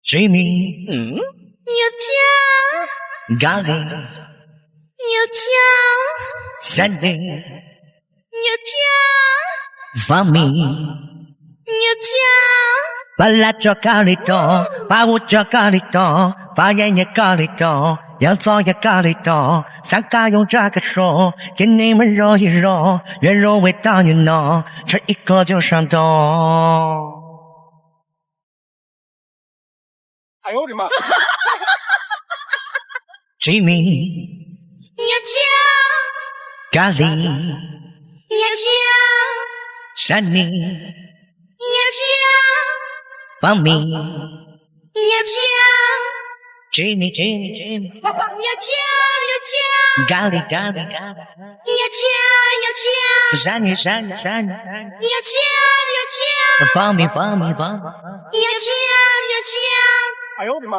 Jamie, 有家， Golly, 有家， Sunday, 有家， Vami, 有家， Bala Chocolito, Bawu Chocolito, Bayanya Colito, Yansoya Colito, Saka yung Jaga Show, Can name a row you row, you row it down you know, Try equal to Shanto. 哎呦我的妈！ Jamie, 有家， Golly, 有家， Sunny, 有家， Vami, 有家， Jamie, Jamie, Jamie, 有家，有家， Golly, Golly, Golly, 有家，有家， Sunny, Sunny, Sunny, 有家，有家， Vami, Vami, Vami. 有家，有家。哎呦我的妈！